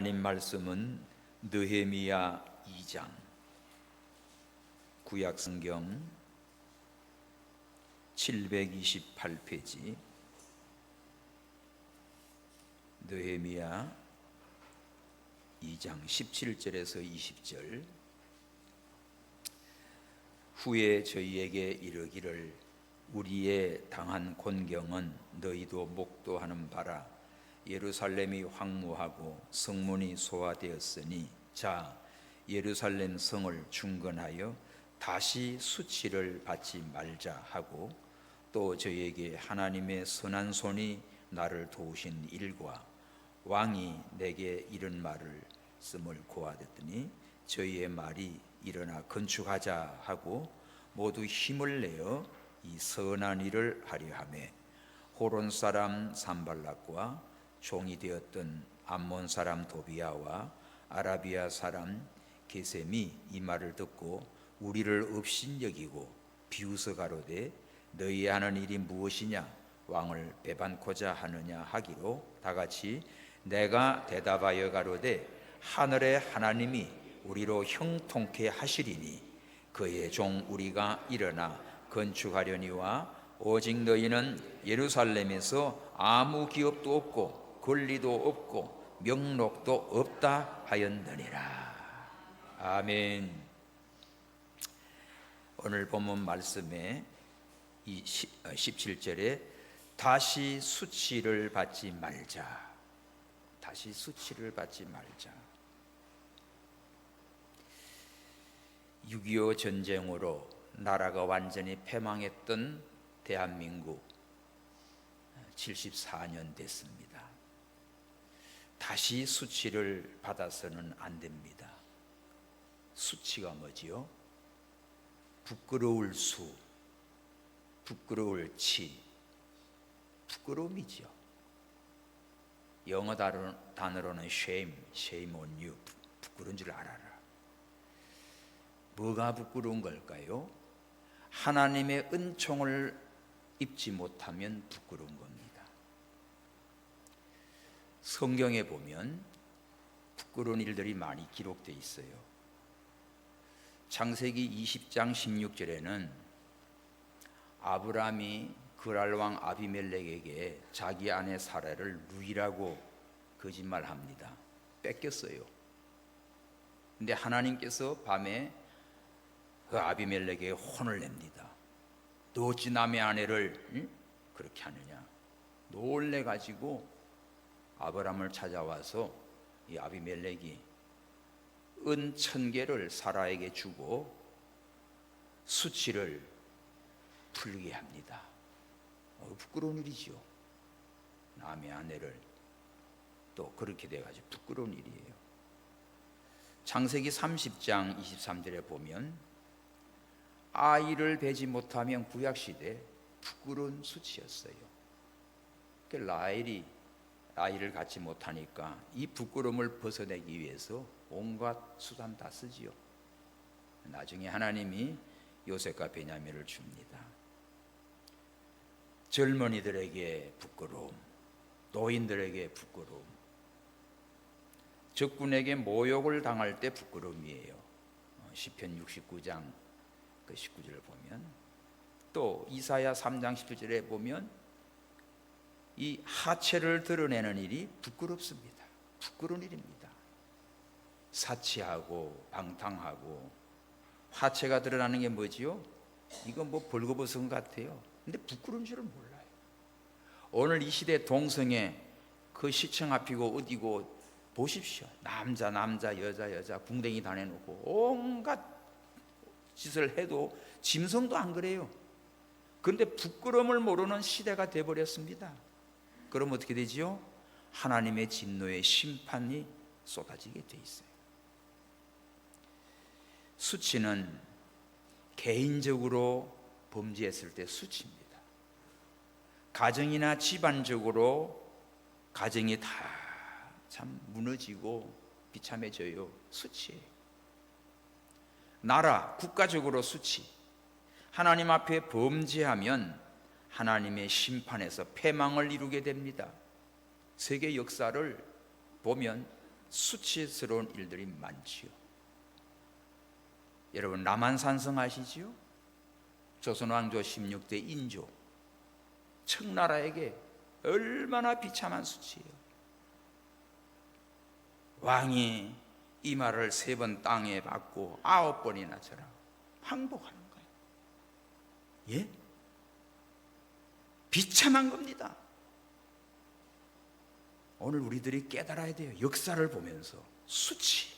하나님 말씀은 느헤미야 2장, 구약 성경 728페이지, 느헤미야 2장 17절에서 20절. 후에 저희에게 이르기를 우리의 당한 곤경은 너희도 목도하는 바라. 예루살렘이 황무하고 성문이 소화되었으니 자 예루살렘 성을 중건하여 다시 수치를 받지 말자 하고, 또 저희에게 하나님의 선한 손이 나를 도우신 일과 왕이 내게 이런 말을 씀을 고하였더니 저희의 말이 일어나 건축하자 하고 모두 힘을 내어 이 선한 일을 하려 하며, 호론 사람 산발락과 종이 되었던 암몬 사람 도비야와 아라비아 사람 게셈이 이 말을 듣고 우리를 업신여기고 비웃어 가로되 너희 하는 일이 무엇이냐, 왕을 배반코자 하느냐 하기로 다같이 내가 대답하여 가로되 하늘의 하나님이 우리로 형통케 하시리니 그의 종 우리가 일어나 건축하려니와 오직 너희는 예루살렘에서 아무 기업도 없고 권리도 없고 명록도 없다 하였느니라. 아멘. 오늘 본문 말씀에 이 17절에 다시 수치를 받지 말자, 다시 수치를 받지 말자. 6.25 전쟁으로 나라가 완전히 패망했던 대한민국 74년 됐습니다. 다시 수치를 받아서는 안 됩니다. 수치가 뭐지요? 부끄러울 수, 부끄러울 치, 부끄러움이죠. 영어 단어로는 shame, shame on you, 부끄러운 줄 알아라. 뭐가 부끄러운 걸까요? 하나님의 은총을 입지 못하면 부끄러운 겁니다. 성경에 보면 부끄러운 일들이 많이 기록되어 있어요. 창세기 20장 16절에는 아브라함이 그랄 왕 아비멜렉에게 자기 아내 사라를 누이라고 거짓말합니다. 뺏겼어요. 근데 하나님께서 밤에 그 아비멜렉에게 혼을 냅니다. 너 어찌 남의 아내를 그렇게 하느냐. 놀래가지고 아브라함을 찾아와서 이 아비멜렉이 은 1000개를 사라에게 주고 수치를 풀게 합니다. 부끄러운 일이죠. 남의 아내를 또 그렇게 돼가지고 부끄러운 일이에요. 창세기 30장 23절에 보면 아이를 베지 못하면 구약시대 부끄러운 수치였어요. 라헬이 아이를 갖지 못하니까 이 부끄러움을 벗어내기 위해서 온갖 수단 다 쓰지요. 나중에 하나님이 요셉과 베냐민을 줍니다. 젊은이들에게 부끄러움, 노인들에게 부끄러움, 적군에게 모욕을 당할 때 부끄러움이에요. 시편 69장 그 19절을 보면, 또 이사야 3장 17절에 보면 이 하체를 드러내는 일이 부끄럽습니다. 부끄러운 일입니다. 사치하고 방탕하고 하체가 드러나는 게 뭐지요? 이건 뭐 벌거벗은 것 같아요. 근데 부끄러운 줄을 몰라요. 오늘 이 시대 동성애 그 시청 앞이고 어디고 보십시오. 남자 여자 궁뎅이 다 내놓고 온갖 짓을 해도 짐승도 안 그래요. 그런데 부끄러움을 모르는 시대가 되어버렸습니다. 그럼 어떻게 되지요? 하나님의 진노의 심판이 쏟아지게 돼 있어요. 수치는 개인적으로 범죄했을 때 수치입니다. 가정이나 집안적으로 가정이 다 참 무너지고 비참해져요. 수치예요. 나라, 국가적으로 수치. 하나님 앞에 범죄하면 하나님의 심판에서 패망을 이루게 됩니다. 세계 역사를 보면 수치스러운 일들이 많지요. 여러분 남한산성 아시지요? 조선왕조 16대 인조, 청나라에게 얼마나 비참한 수치예요. 왕이 이 말을 3번 땅에 받고 9번이나 절하고 항복하는 거예요. 예? 비참한 겁니다. 오늘 우리들이 깨달아야 돼요. 역사를 보면서 수치,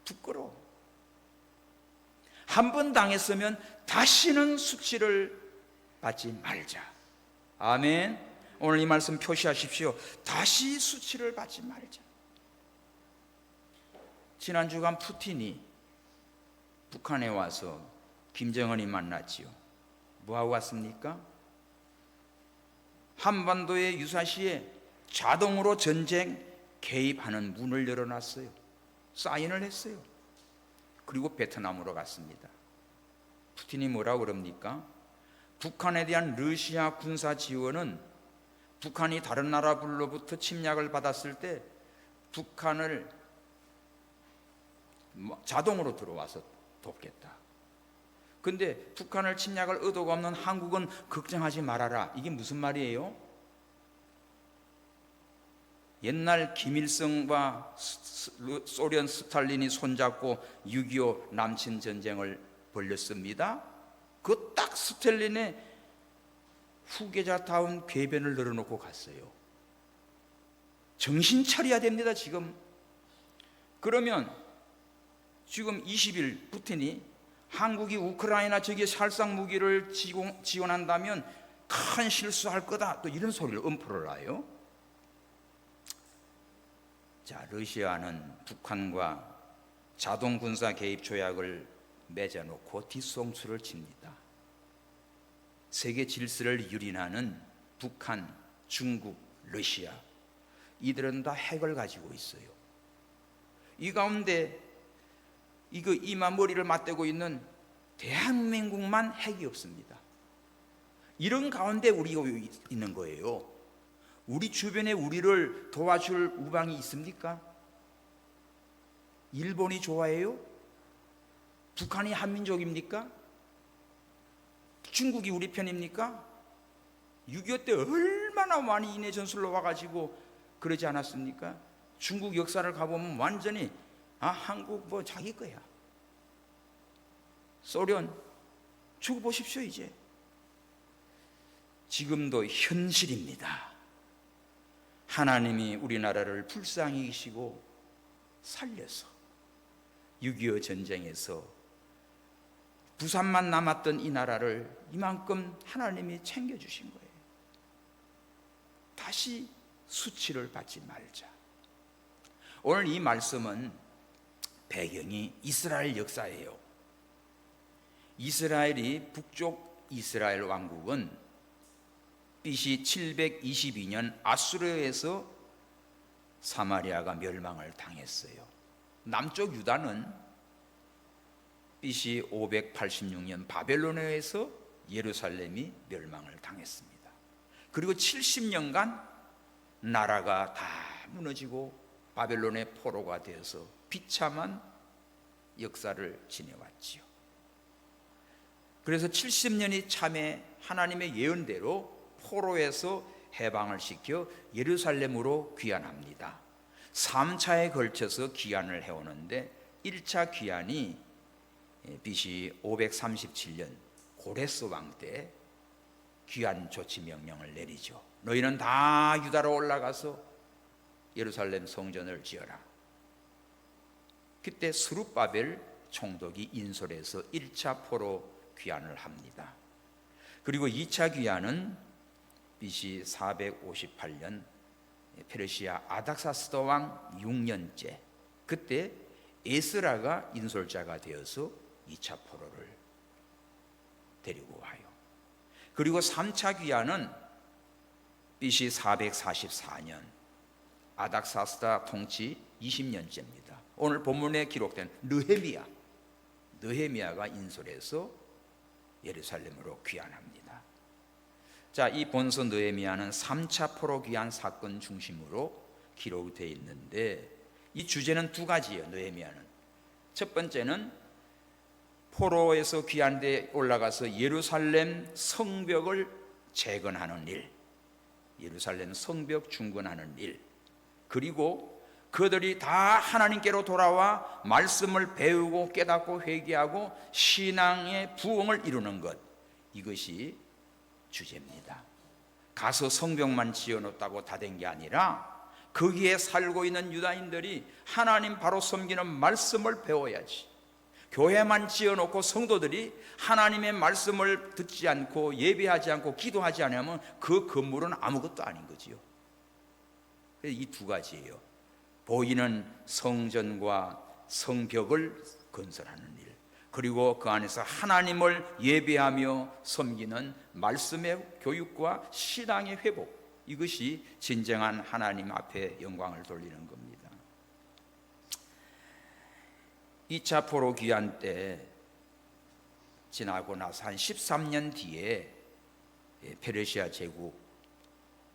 부끄러워. 한 번 당했으면 다시는 수치를 받지 말자. 아멘. 오늘 이 말씀 표시하십시오. 다시 수치를 받지 말자. 지난 주간 푸틴이 북한에 와서 김정은이 만났지요. 뭐하고 왔습니까? 한반도의 유사시에 자동으로 전쟁 개입하는 문을 열어놨어요. 사인을 했어요. 그리고 베트남으로 갔습니다. 푸틴이 뭐라고 그럽니까? 북한에 대한 러시아 군사 지원은 북한이 다른 나라들로부터 침략을 받았을 때 북한을 자동으로 들어와서 돕겠다. 근데 북한을 침략할 의도가 없는 한국은 걱정하지 말아라. 이게 무슨 말이에요? 옛날 김일성과 소련 스탈린이 손잡고 6.25 남친 전쟁을 벌였습니다. 그 딱 스탈린의 후계자다운 궤변을 늘어놓고 갔어요. 정신 차려야 됩니다. 지금. 그러면 지금 20일 푸틴이 한국이 우크라이나 적의 살상 무기를 지원한다면 큰 실수할 거다, 또 이런 소리를 엄포를 놔요. 자, 러시아는 북한과 자동 군사 개입 조약을 맺어놓고 뒤통수를 칩니다. 세계 질서를 유린하는 북한, 중국, 러시아, 이들은 다 핵을 가지고 있어요. 이 가운데 이마 머리를 맞대고 있는 대한민국만 핵이 없습니다. 이런 가운데 우리가 있는 거예요. 우리 주변에 우리를 도와줄 우방이 있습니까? 일본이 좋아해요? 북한이 한민족입니까? 중국이 우리 편입니까? 6.25 때 얼마나 많이 인해 전술로 와가지고 그러지 않았습니까? 중국 역사를 가보면 완전히 한국 뭐 자기 거야. 소련 죽어보십시오. 이제 지금도 현실입니다. 하나님이 우리나라를 불쌍히 여기시고 살려서 6.25 전쟁에서 부산만 남았던 이 나라를 이만큼 하나님이 챙겨주신 거예요. 다시 수치를 받지 말자. 오늘 이 말씀은 배경이 이스라엘 역사예요. 이스라엘이 북쪽 이스라엘 왕국은 BC 722년 아수르에서 사마리아가 멸망을 당했어요. 남쪽 유다는 BC 586년 바벨론에서 예루살렘이 멸망을 당했습니다. 그리고 70년간 나라가 다 무너지고 바벨론의 포로가 되어서 비참한 역사를 지내왔지요. 그래서 70년이 참에 하나님의 예언대로 포로에서 해방을 시켜 예루살렘으로 귀환합니다. 3차에 걸쳐서 귀환을 해오는데 1차 귀환이 BC 537년 고레스 왕 때 귀환 조치 명령을 내리죠. 너희는 다 유다로 올라가서 예루살렘 성전을 지어라. 그때 스룹바벨 총독이 인솔해서 1차 포로 귀환을 합니다. 그리고 2차 귀환은 BC 458년 페르시아 아닥사스다 왕 6년째, 그때 에스라가 인솔자가 되어서 2차 포로를 데리고 와요. 그리고 3차 귀환은 BC 444년 아닥사스다 통치 20년째입니다. 오늘 본문에 기록된 느헤미야가 인솔해서 예루살렘으로 귀환합니다. 자, 이 본서 느헤미야는 3차 포로 귀환 사건 중심으로 기록되어 있는데 이 주제는 두 가지예요. 느헤미야는 첫 번째는 포로에서 귀한 데 올라가서 예루살렘 성벽을 재건하는 일, 예루살렘 성벽 중건하는 일, 그리고 그들이 다 하나님께로 돌아와 말씀을 배우고 깨닫고 회개하고 신앙의 부흥을 이루는 것, 이것이 주제입니다. 가서 성벽만 지어놓았다고 다 된 게 아니라 거기에 살고 있는 유다인들이 하나님 바로 섬기는 말씀을 배워야지. 교회만 지어놓고 성도들이 하나님의 말씀을 듣지 않고 예배하지 않고 기도하지 않으면 그 건물은 아무것도 아닌 거지요. 이 두 가지예요. 보이는 성전과 성벽을 건설하는 일, 그리고 그 안에서 하나님을 예배하며 섬기는 말씀의 교육과 신앙의 회복, 이것이 진정한 하나님 앞에 영광을 돌리는 겁니다. 2차 포로 귀환 때 지나고 나서 한 13년 뒤에 페르시아 제국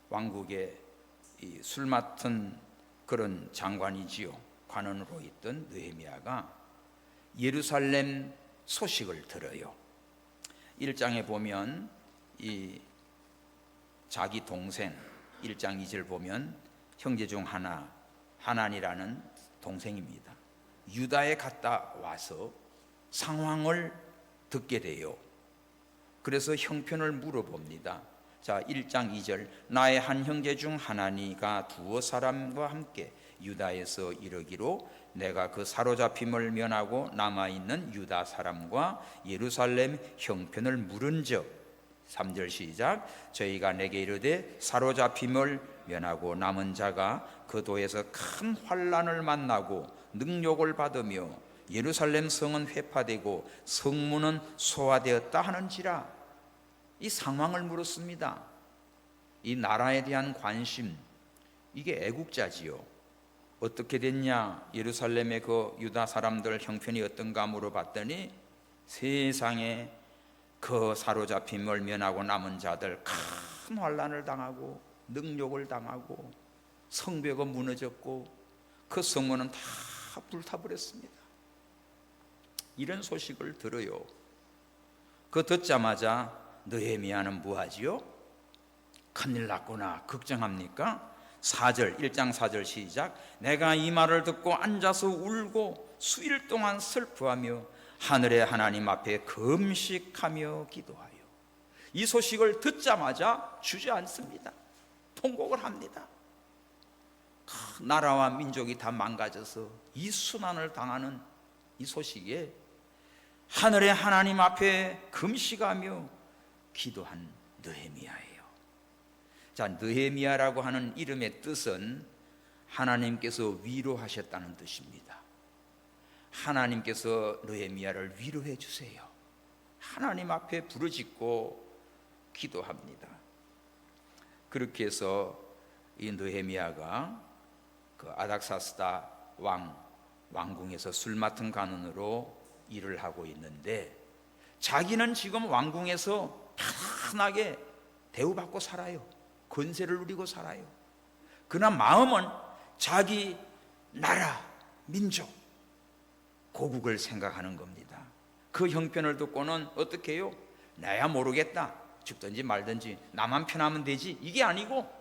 왕국의 술 맡은 그런 장관이지요. 관원으로 있던 느헤미야가 예루살렘 소식을 들어요. 1장에 보면 이 자기 동생, 1장 2절 보면 형제 중 하나, 하난이라는 동생입니다. 유다에 갔다 와서 상황을 듣게 돼요. 그래서 형편을 물어봅니다. 자, 1장 2절, 나의 한 형제 중 하나니가 두어 사람과 함께 유다에서 이르기로 내가 그 사로잡힘을 면하고 남아있는 유다 사람과 예루살렘 형편을 물은즉, 3절 시작, 저희가 내게 이르되 사로잡힘을 면하고 남은 자가 그 도에서 큰 환난을 만나고 능욕을 받으며 예루살렘 성은 회파되고 성문은 소화되었다 하는지라. 이 상황을 물었습니다. 이 나라에 대한 관심, 이게 애국자지요. 어떻게 됐냐, 예루살렘의 그 유다 사람들 형편이 어떤가 물어봤더니 세상에 그 사로잡힘을 면하고 남은 자들 큰 환난을 당하고 능욕을 당하고 성벽은 무너졌고 그 성문은 다 불타버렸습니다. 이런 소식을 들어요. 그 듣자마자 느헤미야는 뭐하지요? 큰일 났구나 걱정합니까? 4절, 1장 4절 시작, 내가 이 말을 듣고 앉아서 울고 수일 동안 슬퍼하며 하늘의 하나님 앞에 금식하며 기도하여. 이 소식을 듣자마자 주저앉습니다. 통곡을 합니다. 나라와 민족이 다 망가져서 이 순환을 당하는 이 소식에 하늘의 하나님 앞에 금식하며 기도한 느헤미야예요. 자, 느헤미야라고 하는 이름의 뜻은 하나님께서 위로하셨다는 뜻입니다. 하나님께서 느헤미야를 위로해 주세요. 하나님 앞에 부르짖고 기도합니다. 그렇게 해서 이 느헤미야가 그 아닥사스다 왕궁에서 술 맡은 관원으로 일을 하고 있는데, 자기는 지금 왕궁에서 편안하게 대우받고 살아요. 권세를 누리고 살아요. 그러나 마음은 자기 나라, 민족, 고국을 생각하는 겁니다. 그 형편을 듣고는 어떻게 해요? 나야 모르겠다, 죽든지 말든지 나만 편하면 되지, 이게 아니고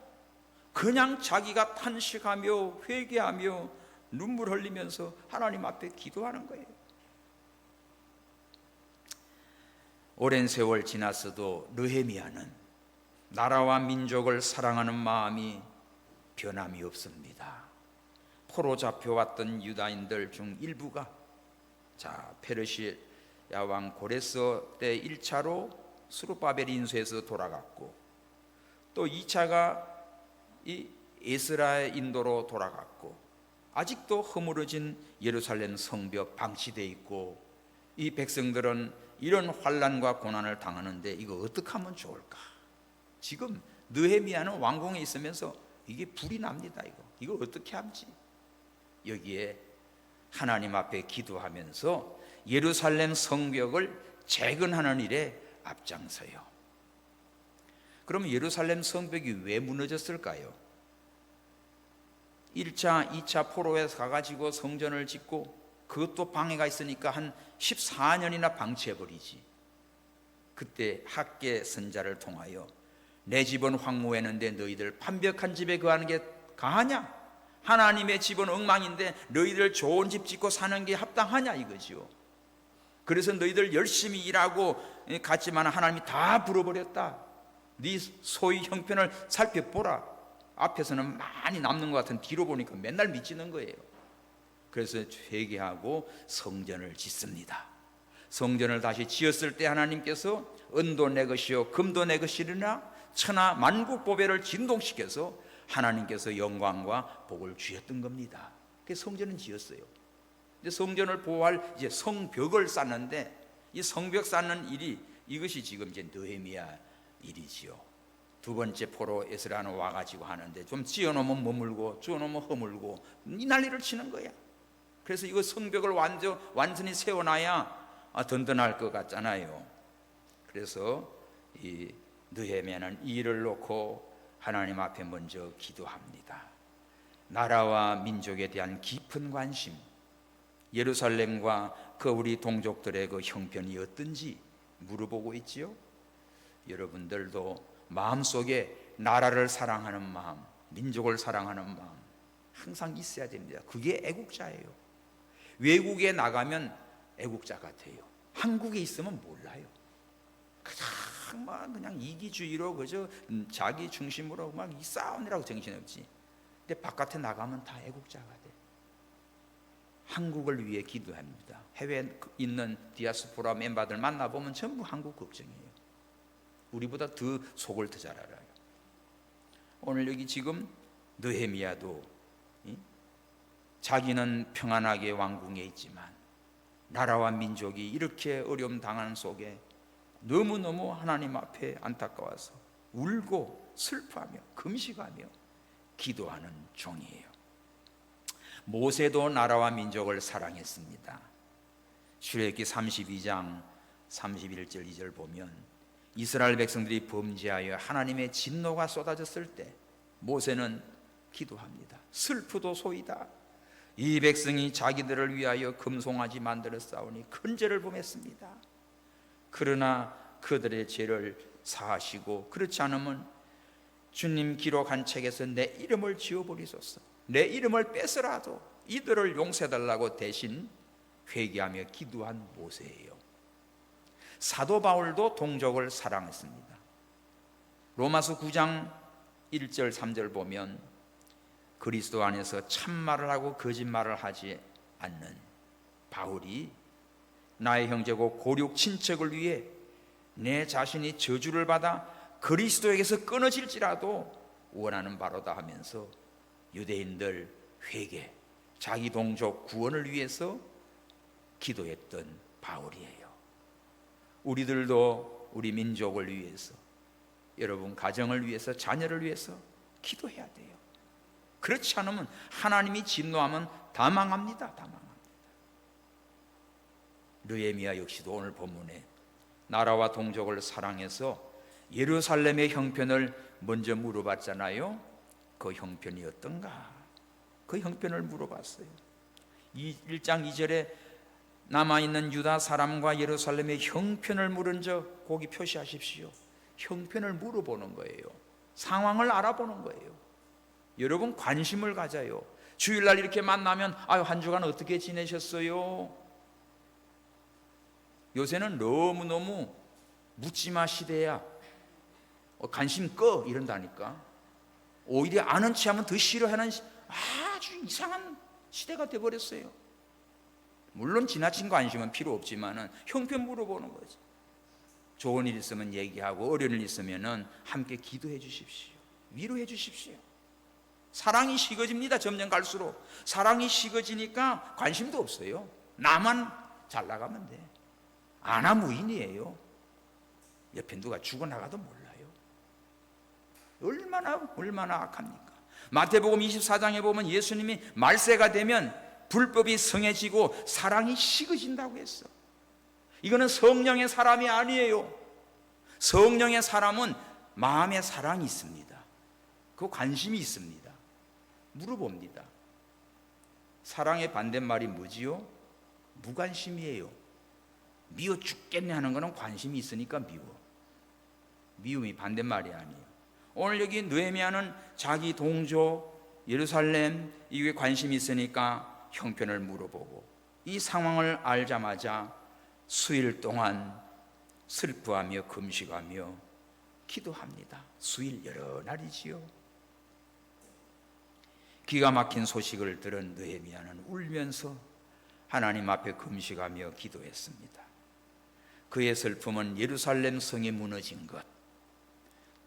그냥 자기가 탄식하며 회개하며 눈물 흘리면서 하나님 앞에 기도하는 거예요. 오랜 세월 지났어도 느헤미야는 나라와 민족을 사랑하는 마음이 변함이 없습니다. 포로 잡혀왔던 유다인들 중 일부가 페르시아 왕 고레스 때 1차로 스룹바벨 인수해서 돌아갔고, 또 2차가 이 에스라의 인도로 돌아갔고, 아직도 허물어진 예루살렘 성벽 방치되어 있고, 이 백성들은 이런 환난과 고난을 당하는데 이거 어떻게 하면 좋을까? 지금 느헤미야는 왕궁에 있으면서 이게 불이 납니다. 이거 어떻게 하지? 여기에 하나님 앞에 기도하면서 예루살렘 성벽을 재건하는 일에 앞장서요. 그러면 예루살렘 성벽이 왜 무너졌을까요? 1차, 2차 포로에 가가지고 성전을 짓고 그것도 방해가 있으니까 한 14년이나 방치해버리지. 그때 학계 선자를 통하여 내 집은 황무했는데 너희들 판벽한 집에 거하는 게 가하냐? 하나님의 집은 엉망인데 너희들 좋은 집 짓고 사는 게 합당하냐 이거지요. 그래서 너희들 열심히 일하고 갔지만 하나님이 다 불어버렸다. 네 소위 형편을 살펴보라. 앞에서는 많이 남는 것 같은 뒤로 보니까 맨날 미치는 거예요. 그래서 회개하고 성전을 짓습니다. 성전을 다시 지었을 때 하나님께서 은도 내 것이요 금도 내 것이르나 천하 만국 보배를 진동시켜서 하나님께서 영광과 복을 주셨던 겁니다. 그래서 성전은 지었어요. 이제 성전을 보호할 이제 성벽을 쌓는데 이 성벽 쌓는 일이 이것이 지금 이제 느헤미야 일이지요. 두 번째 포로 에스라는 와가지고 하는데 좀 지어놓으면 머물고 지어놓으면 허물고 이 난리를 치는 거야. 그래서 이거 성벽을 완전히 세워놔야 든든할 것 같잖아요. 그래서 이 느헤미야는 이 일을 놓고 하나님 앞에 먼저 기도합니다. 나라와 민족에 대한 깊은 관심, 예루살렘과 그 우리 동족들의 그 형편이 어떤지 물어보고 있지요. 여러분들도 마음속에 나라를 사랑하는 마음, 민족을 사랑하는 마음 항상 있어야 됩니다. 그게 애국자예요. 외국에 나가면 애국자 같아요. 한국에 있으면 몰라요. 그냥 이기주의로 그저 자기 중심으로 막 싸우느라고 정신없지. 근데 바깥에 나가면 다 애국자가 돼. 한국을 위해 기도합니다. 해외에 있는 디아스포라 멤버들 만나보면 전부 한국 걱정이에요. 우리보다 더 속을 더 잘 알아요. 오늘 여기 지금 느헤미야도 자기는 평안하게 왕궁에 있지만 나라와 민족이 이렇게 어려움 당하는 속에 너무너무 하나님 앞에 안타까워서 울고 슬퍼하며 금식하며 기도하는 종이에요. 모세도 나라와 민족을 사랑했습니다. 출애굽기 32장 31절 2절 보면 이스라엘 백성들이 범죄하여 하나님의 진노가 쏟아졌을 때 모세는 기도합니다. 슬프도 소이다. 이 백성이 자기들을 위하여 금송아지 만들어 싸우니 큰 죄를 범했습니다. 그러나 그들의 죄를 사하시고 그렇지 않으면 주님 기록한 책에서 내 이름을 지워버리소서. 내 이름을 뺏으라도 이들을 용서해달라고 대신 회개하며 기도한 모세예요. 사도 바울도 동족을 사랑했습니다. 로마서 9장 1절 3절 보면 그리스도 안에서 참말을 하고 거짓말을 하지 않는 바울이 나의 형제고 고륙 친척을 위해 내 자신이 저주를 받아 그리스도에게서 끊어질지라도 원하는 바로다 하면서 유대인들 회개, 자기 동족 구원을 위해서 기도했던 바울이에요. 우리들도 우리 민족을 위해서, 여러분 가정을 위해서, 자녀를 위해서 기도해야 돼요. 그렇지 않으면 하나님이 진노하면 다 망합니다. 다 망합니다. 느헤미야 역시도 오늘 본문에 나라와 동족을 사랑해서 예루살렘의 형편을 먼저 물어봤잖아요. 그 형편이 어떤가? 그 형편을 물어봤어요. 1장 2절에 남아있는 유다 사람과 예루살렘의 형편을 물은 적 거기 표시하십시오. 형편을 물어보는 거예요. 상황을 알아보는 거예요. 여러분 관심을 가져요. 주일날 이렇게 만나면 한 주간 어떻게 지내셨어요? 요새는 너무너무 묻지마 시대야. 관심 꺼 이런다니까. 오히려 아는 체하면 더 싫어하는 아주 이상한 시대가 돼버렸어요. 물론 지나친 관심은 필요 없지만은 형편 물어보는 거지. 좋은 일 있으면 얘기하고 어려운 일 있으면은 함께 기도해 주십시오. 위로해 주십시오. 사랑이 식어집니다. 점점 갈수록 사랑이 식어지니까 관심도 없어요. 나만 잘 나가면 돼. 아나무인이에요. 옆에 누가 죽어나가도 몰라요. 얼마나 악합니까? 마태복음 24장에 보면 예수님이 말세가 되면 불법이 성해지고 사랑이 식어진다고 했어. 이거는 성령의 사람이 아니에요. 성령의 사람은 마음에 사랑이 있습니다. 그 관심이 있습니다. 물어봅니다. 사랑의 반대말이 뭐지요? 무관심이에요. 미워 죽겠네 하는 거는 관심이 있으니까 미워. 미움이 반대말이 아니에요. 오늘 여기 느헤미야는 자기 동족 예루살렘 이게 관심이 있으니까 형편을 물어보고, 이 상황을 알자마자 수일 동안 슬퍼하며 금식하며 기도합니다. 수일 여러 날이지요. 기가 막힌 소식을 들은 느헤미야는 울면서 하나님 앞에 금식하며 기도했습니다. 그의 슬픔은 예루살렘 성이 무너진 것,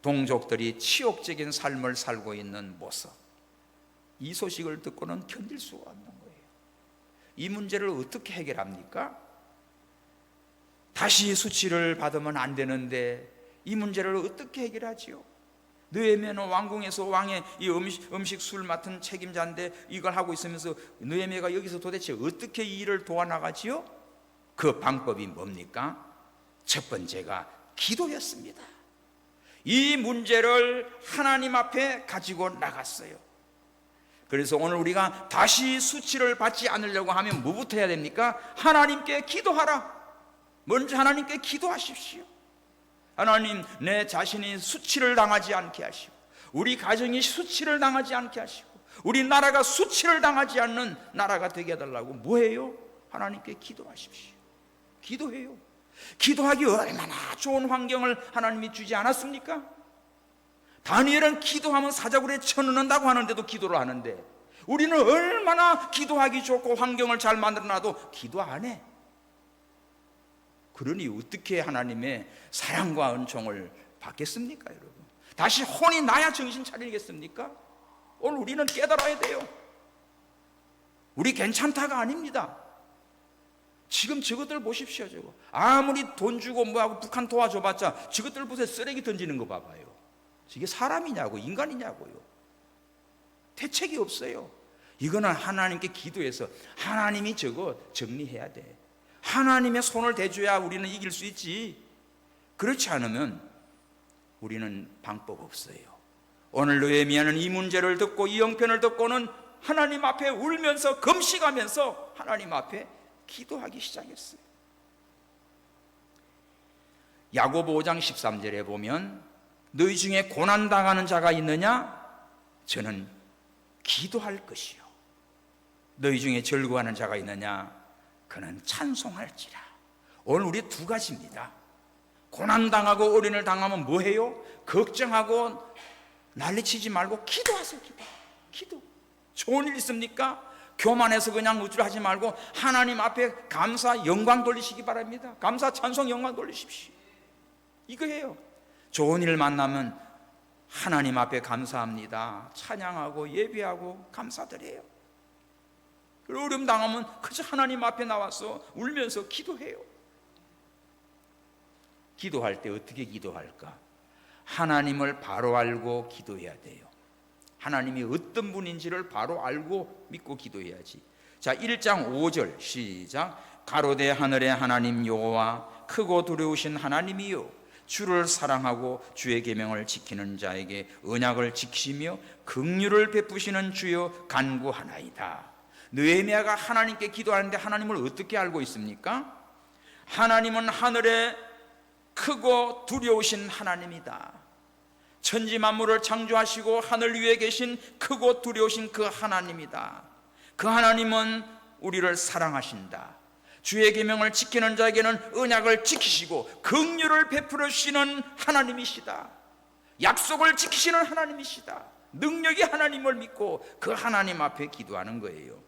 동족들이 치욕적인 삶을 살고 있는 모습, 이 소식을 듣고는 견딜 수가 없는 거예요. 이 문제를 어떻게 해결합니까? 다시 수치를 받으면 안 되는데 이 문제를 어떻게 해결하지요? 느헤미야는 왕궁에서 왕의 이 음식 술 맡은 책임자인데 이걸 하고 있으면서 느헤미야가 여기서 도대체 어떻게 이 일을 도와나가지요? 그 방법이 뭡니까? 첫 번째가 기도였습니다. 이 문제를 하나님 앞에 가지고 나갔어요. 그래서 오늘 우리가 다시 수치를 받지 않으려고 하면 뭐부터 해야 됩니까? 하나님께 기도하라. 먼저 하나님께 기도하십시오. 하나님, 내 자신이 수치를 당하지 않게 하시고, 우리 가정이 수치를 당하지 않게 하시고, 우리 나라가 수치를 당하지 않는 나라가 되게 해달라고 뭐해요? 하나님께 기도하십시오. 기도해요. 기도하기 얼마나 좋은 환경을 하나님이 주지 않았습니까? 다니엘은 기도하면 사자굴에 쳐넣는다고 하는데도 기도를 하는데, 우리는 얼마나 기도하기 좋고 환경을 잘 만들어놔도 기도 안 해. 그러니 어떻게 하나님의 사랑과 은총을 받겠습니까, 여러분? 다시 혼이 나야 정신 차리겠습니까? 오늘 우리는 깨달아야 돼요. 우리 괜찮다가 아닙니다. 지금 저것들 보십시오. 저거 아무리 돈 주고 뭐하고 북한 도와줘봤자 저것들 보세요. 쓰레기 던지는 거 봐봐요. 이게 사람이냐고, 인간이냐고요. 대책이 없어요. 이거는 하나님께 기도해서 하나님이 저거 정리해야 돼. 하나님의 손을 대줘야 우리는 이길 수 있지. 그렇지 않으면 우리는 방법 없어요. 오늘 느헤미야는 이 문제를 듣고 이 형편을 듣고는 하나님 앞에 울면서 금식하면서 하나님 앞에 기도하기 시작했어요. 야고보 5장 13절에 보면 너희 중에 고난당하는 자가 있느냐? 저는 기도할 것이요. 너희 중에 즐거워하는 자가 있느냐? 그는 찬송할지라. 오늘 우리 두 가지입니다. 고난당하고 어려움을 당하면 뭐해요? 걱정하고 난리치지 말고 기도하세요. 기도. 좋은 일 있습니까? 교만해서 그냥 우쭐하지 말고 하나님 앞에 감사 영광 돌리시기 바랍니다. 감사 찬송 영광 돌리십시오. 이거 해요. 좋은 일 만나면 하나님 앞에 감사합니다. 찬양하고 예배하고 감사드려요. 그리고 어려움 당하면 그저 하나님 앞에 나와서 울면서 기도해요. 기도할 때 어떻게 기도할까? 하나님을 바로 알고 기도해야 돼요. 하나님이 어떤 분인지를 바로 알고 믿고 기도해야지. 자, 1장 5절 시작. 가로되 하늘의 하나님 여호와 크고 두려우신 하나님이요 주를 사랑하고 주의 계명을 지키는 자에게 언약을 지키시며 긍휼을 베푸시는 주여 간구하나이다. 느헤미야가 하나님께 기도하는데 하나님을 어떻게 알고 있습니까? 하나님은 하늘에 크고 두려우신 하나님이다. 천지 만물을 창조하시고 하늘 위에 계신 크고 두려우신 그 하나님이다. 그 하나님은 우리를 사랑하신다. 주의 계명을 지키는 자에게는 언약을 지키시고 긍휼을 베풀어 주시는 하나님이시다. 약속을 지키시는 하나님이시다. 능력이 하나님을 믿고 그 하나님 앞에 기도하는 거예요.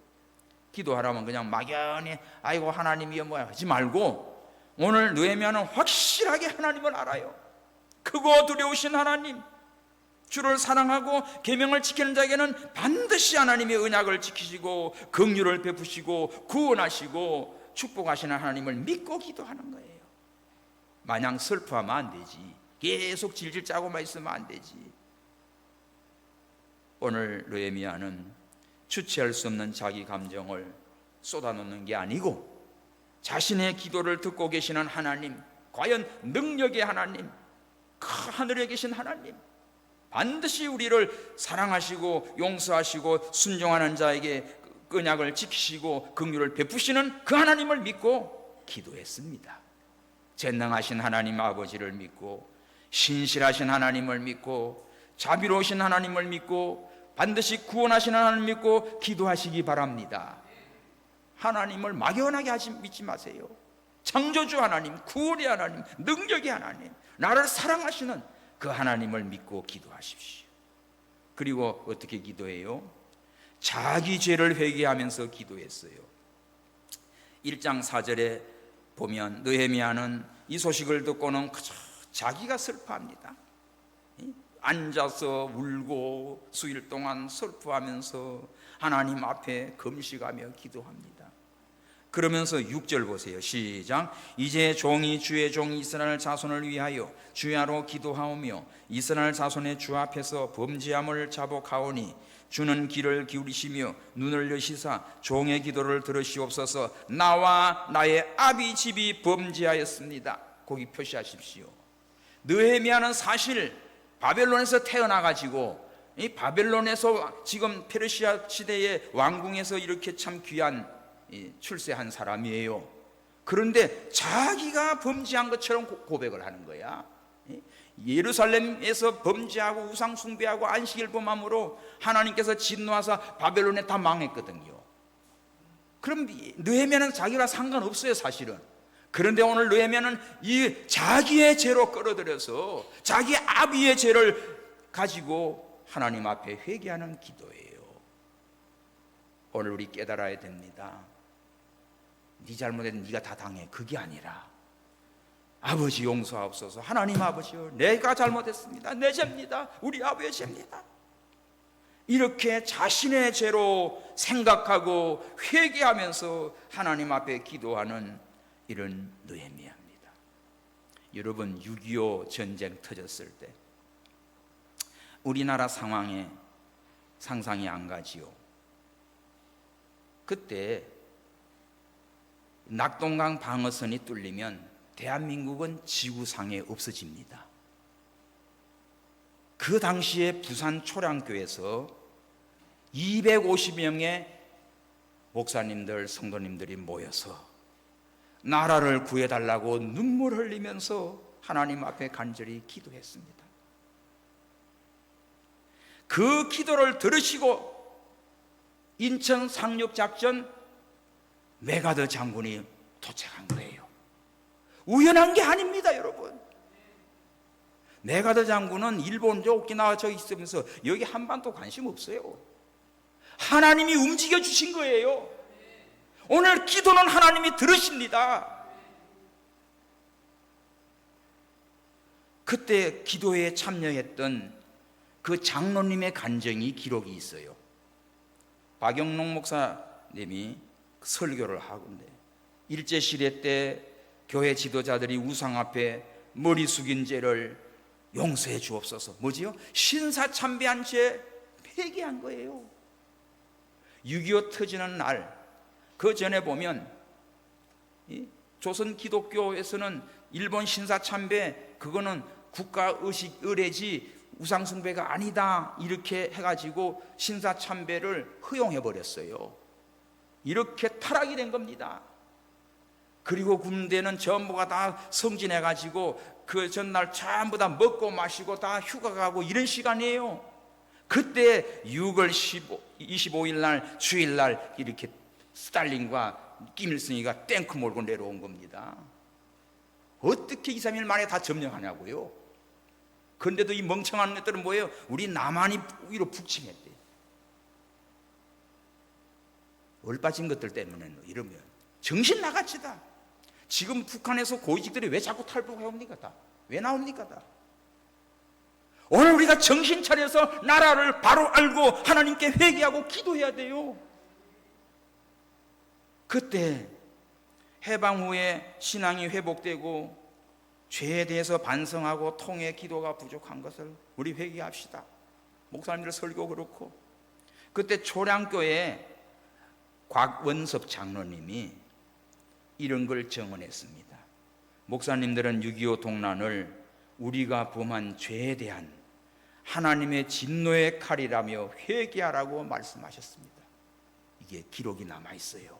기도하라면 그냥 막연히 아이고 하나님이여 뭐야 하지 말고 오늘 느헤미야는 확실하게 하나님을 알아요. 크고 두려우신 하나님, 주를 사랑하고 계명을 지키는 자에게는 반드시 하나님의 언약을 지키시고 긍휼을 베푸시고 구원하시고 축복하시는 하나님을 믿고 기도하는 거예요. 마냥 슬퍼하면 안 되지. 계속 질질 짜고만 있으면 안 되지. 오늘 느헤미야는 주체할 수 없는 자기 감정을 쏟아놓는 게 아니고 자신의 기도를 듣고 계시는 하나님, 과연 능력의 하나님, 그 하늘에 계신 하나님, 반드시 우리를 사랑하시고 용서하시고 순종하는 자에게 언약을 지키시고 긍휼을 베푸시는 그 하나님을 믿고 기도했습니다. 전능하신 하나님 아버지를 믿고 신실하신 하나님을 믿고 자비로우신 하나님을 믿고 반드시 구원하시는 하나님을 믿고 기도하시기 바랍니다. 하나님을 막연하게 믿지 마세요. 창조주 하나님, 구원의 하나님, 능력의 하나님, 나를 사랑하시는 그 하나님을 믿고 기도하십시오. 그리고 어떻게 기도해요? 자기 죄를 회개하면서 기도했어요. 1장 4절에 보면 느헤미야는 이 소식을 듣고는 그저 자기가 슬퍼합니다. 앉아서 울고 수일 동안 슬퍼하면서 하나님 앞에 금식하며 기도합니다. 그러면서 6절 보세요. 시작. 이제 종이 주의 종 이스라엘 자손을 위하여 주야로 기도하오며 이스라엘 자손의 주 앞에서 범죄함을 자복하오니 주는 귀를 기울이시며 눈을 여시사 종의 기도를 들으시옵소서. 나와 나의 아비 집이 범죄하였습니다. 거기 표시하십시오. 느헤미야는 사실 바벨론에서 태어나가지고 이 바벨론에서 지금 페르시아 시대의 왕궁에서 이렇게 참 귀한 출세한 사람이에요. 그런데 자기가 범죄한 것처럼 고백을 하는 거야. 예루살렘에서 범죄하고 우상 숭배하고 안식일 범함으로 하나님께서 진노하사 바벨론에 다 망했거든요. 그럼 느헤미야는 자기가 상관없어요, 사실은. 그런데 오늘 느헤미야는 이 자기의 죄로 끌어들여서 자기 아비의 죄를 가지고 하나님 앞에 회개하는 기도예요. 오늘 우리 깨달아야 됩니다. 네 잘못은 네가 다 당해. 그게 아니라 아버지 용서하옵소서. 하나님 아버지요, 내가 잘못했습니다. 내 죄입니다. 우리 아버지의 죄입니다. 이렇게 자신의 죄로 생각하고 회개하면서 하나님 앞에 기도하는 이런 느헤미야입니다. 여러분, 6.25 전쟁 터졌을 때 우리나라 상황에 상상이 안 가지요. 그때 낙동강 방어선이 뚫리면 대한민국은 지구상에 없어집니다. 그 당시에 부산 초량교에서 250명의 목사님들, 성도님들이 모여서 나라를 구해달라고 눈물 흘리면서 하나님 앞에 간절히 기도했습니다. 그 기도를 들으시고 인천 상륙작전 메가더 장군이 도착한 거예요. 우연한 게 아닙니다, 여러분. 메가더 장군은 일본 오키나와 저 있으면서 여기 한반도 관심 없어요. 하나님이 움직여 주신 거예요. 오늘 기도는 하나님이 들으십니다. 그때 기도에 참여했던 그 장로님의 간증이 기록이 있어요. 박영록 목사님이 설교를 하건대 일제시대 때 교회 지도자들이 우상 앞에 머리 숙인 죄를 용서해 주옵소서. 뭐지요? 신사참배한 죄 회개한 거예요. 6.25 터지는 날, 그 전에 보면 조선 기독교에서는 일본 신사참배 그거는 국가의식 의례지 우상숭배가 아니다 이렇게 해가지고 신사참배를 허용해버렸어요. 이렇게 타락이 된 겁니다. 그리고 군대는 전부가 다 성진해가지고 그 전날 전부 다 먹고 마시고 다 휴가 가고 이런 시간이에요. 그때 6월 25일 날 주일날 이렇게 스탈린과 김일성이가 탱크 몰고 내려온 겁니다. 어떻게 2, 3일 만에 다 점령하냐고요. 그런데도 이 멍청한 것들은 뭐예요? 우리 남한이 위로 북침했대. 얼빠진 것들 때문에 이러면 정신 나가지다. 지금 북한에서 고위직들이 왜 자꾸 탈북해 옵니까? 다 왜 나옵니까? 다 오늘 우리가 정신 차려서 나라를 바로 알고 하나님께 회개하고 기도해야 돼요. 그때 해방 후에 신앙이 회복되고 죄에 대해서 반성하고 통해 기도가 부족한 것을 우리 회개합시다. 목사님들 설교 그렇고 그때 초량교회 곽원섭 장로님이 이런 걸 증언했습니다. 목사님들은 6.25 동란을 우리가 범한 죄에 대한 하나님의 진노의 칼이라며 회개하라고 말씀하셨습니다. 이게 기록이 남아 있어요.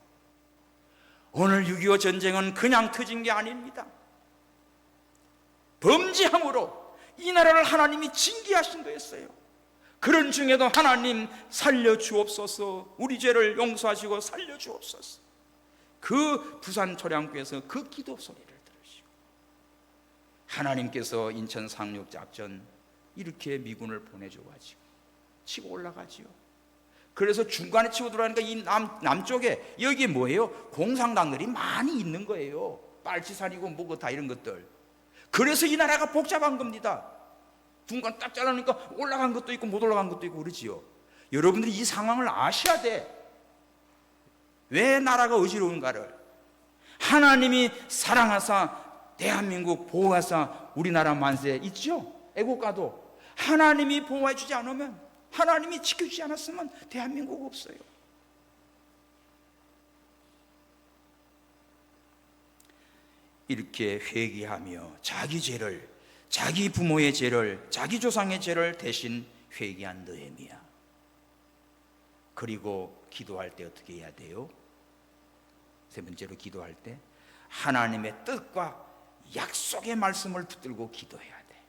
오늘 6.25 전쟁은 그냥 터진 게 아닙니다. 범죄함으로 이 나라를 하나님이 징계하신 거였어요. 그런 중에도 하나님 살려주옵소서, 우리 죄를 용서하시고 살려주옵소서. 그 부산 초량교에서 그 기도 소리를 들으시고, 하나님께서 인천 상륙작전 이렇게 미군을 보내줘가지고 치고 올라가지요. 그래서 중간에 치고 들어가니까 이 남쪽에 여기 뭐예요? 공산당들이 많이 있는 거예요. 빨치산이고 뭐고 다 이런 것들. 그래서 이 나라가 복잡한 겁니다. 중간 딱 잘라놓으니까 올라간 것도 있고 못 올라간 것도 있고 그러지요. 여러분들이 이 상황을 아셔야 돼. 왜 나라가 어지러운가를. 하나님이 사랑하사 대한민국 보호하사 우리나라 만세 있죠? 애국가도. 하나님이 보호해 주지 않으면, 하나님이 지켜주지 않았으면 대한민국 없어요. 이렇게 회개하며 자기 죄를, 자기 부모의 죄를, 자기 조상의 죄를 대신 회개한 느헤미야. 그리고 기도할 때 어떻게 해야 돼요? 세 번째로 기도할 때 하나님의 뜻과 약속의 말씀을 붙들고 기도해야 돼.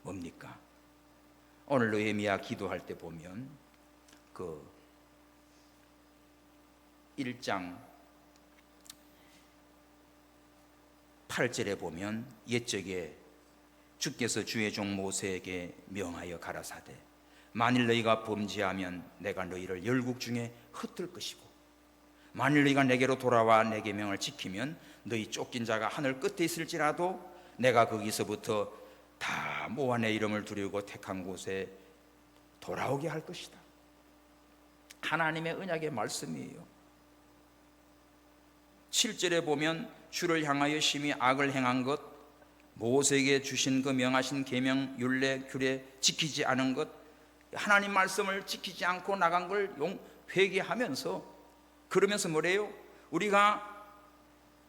뭡니까? 오늘 느헤미야 기도할 때 보면 그 1장 8절에 보면 옛적에 주께서 주의 종 모세에게 명하여 가라사대 만일 너희가 범죄하면 내가 너희를 열국 중에 흩을 것이고 만일 너희가 내게로 돌아와 내 계명을 지키면 너희 쫓긴 자가 하늘 끝에 있을지라도 내가 거기서부터 다 모아 내 이름을 두려고 택한 곳에 돌아오게 할 것이다. 하나님의 언약의 말씀이에요. 7절에 보면 주를 향하여 심히 악을 행한 것, 모세에게 주신 그 명하신 계명 율례 규례 지키지 않은 것, 하나님 말씀을 지키지 않고 나간 걸 회개하면서, 그러면서 뭐래요? 우리가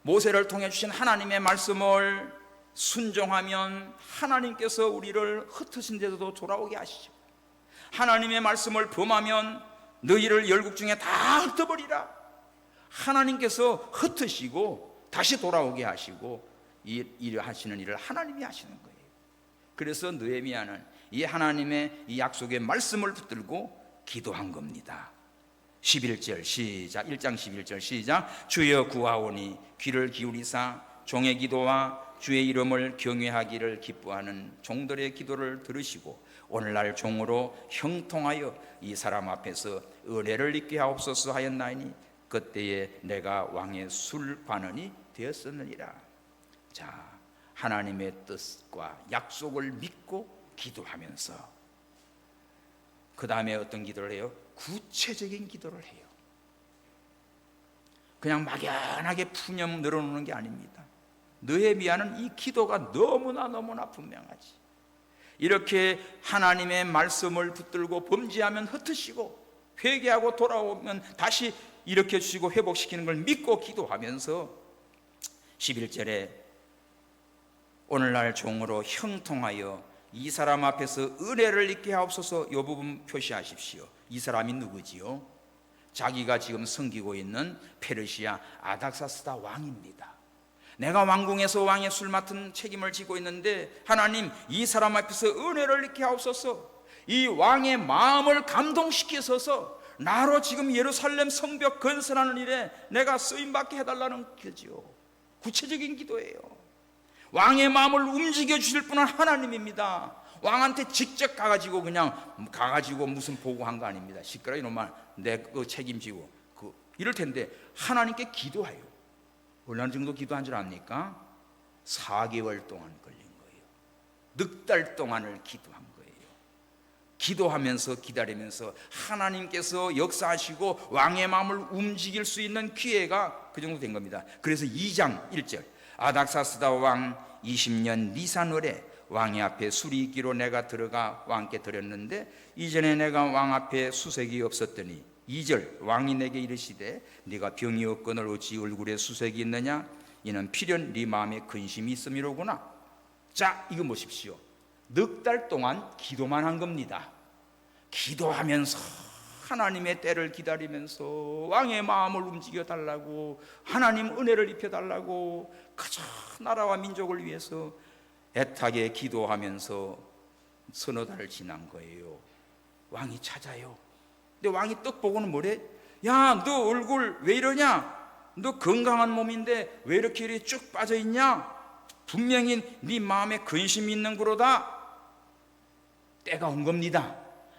모세를 통해 주신 하나님의 말씀을 순종하면 하나님께서 우리를 흩으신 데도 돌아오게 하시죠. 하나님의 말씀을 범하면 너희를 열국 중에 다 흩어버리라. 하나님께서 흩으시고 다시 돌아오게 하시고 일을 하시는 일을 하나님이 하시는 거예요. 그래서 느헤미야는 이 하나님의 이 약속의 말씀을 붙들고 기도한 겁니다. 11절 시작. 1장 11절 시작. 주여 구하오니 귀를 기울이사 종의 기도와 주의 이름을 경외하기를 기뻐하는 종들의 기도를 들으시고 오늘날 종으로 형통하여 이 사람 앞에서 은혜를 입게 하옵소서 하였나이니 그때에 내가 왕의 술반원이 되었었느니라. 자, 하나님의 뜻과 약속을 믿고 기도하면서 그 다음에 어떤 기도를 해요? 구체적인 기도를 해요. 그냥 막연하게 푸념 늘어놓는 게 아닙니다. 느헤미야는 이 기도가 너무나 분명하지. 이렇게 하나님의 말씀을 붙들고 범죄하면 흩으시고 회개하고 돌아오면 다시 일으켜 주시고 회복시키는 걸 믿고 기도하면서 11절에 오늘날 종으로 형통하여 이 사람 앞에서 은혜를 입게 하옵소서. 이 부분 표시하십시오. 이 사람이 누구지요? 자기가 지금 섬기고 있는 페르시아 아닥사스다 왕입니다. 내가 왕궁에서 왕의 술 맡은 책임을 지고 있는데 하나님 이 사람 앞에서 은혜를 입게 하옵소서. 이 왕의 마음을 감동시키소서. 나로 지금 예루살렘 성벽 건설하는 일에 내가 쓰임받게 해달라는 거죠. 구체적인 기도예요. 왕의 마음을 움직여 주실 분은 하나님입니다. 왕한테 직접 가가지고 무슨 보고한 거 아닙니다. 시끄러 이놈아 내 그 책임지고 이럴 텐데 하나님께 기도해요. 얼마나 정도 기도한 줄 압니까? 4개월 동안 걸린 거예요. 넉 달 동안을 기도한 거예요. 기도하면서 기다리면서 하나님께서 역사하시고 왕의 마음을 움직일 수 있는 기회가 그 정도 된 겁니다. 그래서 2장 1절 아닥사스다 왕 20년 니산월에 왕의 앞에 술이 있기로 내가 들어가 왕께 드렸는데 이전에 내가 왕 앞에 수색이 없었더니 2절 왕이 내게 이르시되 네가 병이 없거늘 어찌 얼굴에 수색이 있느냐 이는 필연 네 마음에 근심이 있음이로구나. 자, 이거 보십시오. 넉 달 동안 기도만 한 겁니다. 기도하면서 하나님의 때를 기다리면서 왕의 마음을 움직여 달라고, 하나님 은혜를 입혀 달라고, 그저 나라와 민족을 위해서 애타게 기도하면서 서너 달을 지난 거예요. 왕이 찾아요. 근데 왕이 떡 보고는 뭐래? 야, 너 얼굴 왜 이러냐? 너 건강한 몸인데 왜 이렇게 쭉 빠져있냐? 분명히 네 마음에 근심이 있는 거로다. 때가 온 겁니다.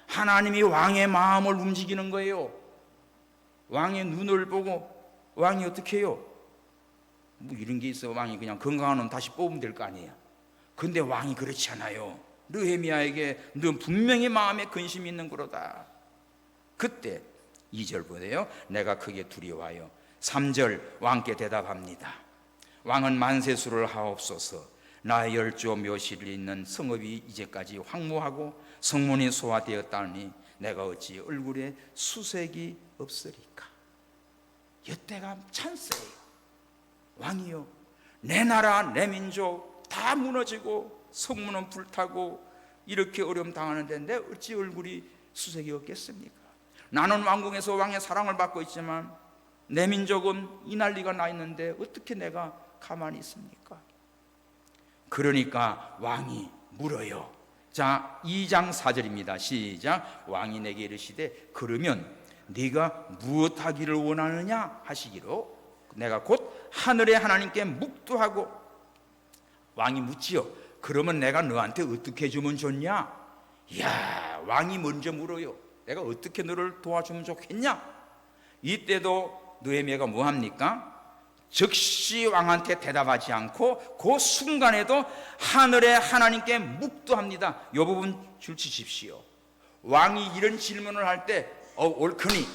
하나님이 왕의 마음을 움직이는 거예요. 왕의 눈을 보고 왕이 어떻게 해요? 뭐 이런 게 있어. 왕이 그냥 건강한 놈 다시 뽑으면 될 거 아니에요. 근데 왕이 그렇지 않아요. 느헤미야에게 너 분명히 마음에 근심이 있는 거로다. 그때 2절 보세요. 내가 크게 두려워하여. 3절 왕께 대답합니다. 왕은 만세수를 하옵소서. 나의 열조 묘실이 있는 성읍이 이제까지 황무하고 성문이 소화되었다니 내가 어찌 얼굴에 수색이 없으리까. 이때가 찬스예요. 왕이요, 내 나라 내 민족 다 무너지고 성문은 불타고 이렇게 어려움 당하는데 내 어찌 얼굴이 수색이 없겠습니까? 나는 왕궁에서 왕의 사랑을 받고 있지만 내 민족은 이 난리가 나 있는데 어떻게 내가 가만히 있습니까? 그러니까 왕이 물어요. 자, 2장 4절입니다. 시작. 왕이 내게 이르시되 그러면 네가 무엇하기를 원하느냐 하시기로 내가 곧 하늘의 하나님께 묵도하고. 왕이 묻지요. 그러면 내가 너한테 어떻게 해주면 좋냐? 이야, 왕이 먼저 물어요. 내가 어떻게 너를 도와주면 좋겠냐? 이때도 느헤미야가 뭐합니까? 즉시 왕한테 대답하지 않고 그 순간에도 하늘의 하나님께 묵도합니다. 이 부분 줄치십시오. 왕이 이런 질문을 할 때 옳거니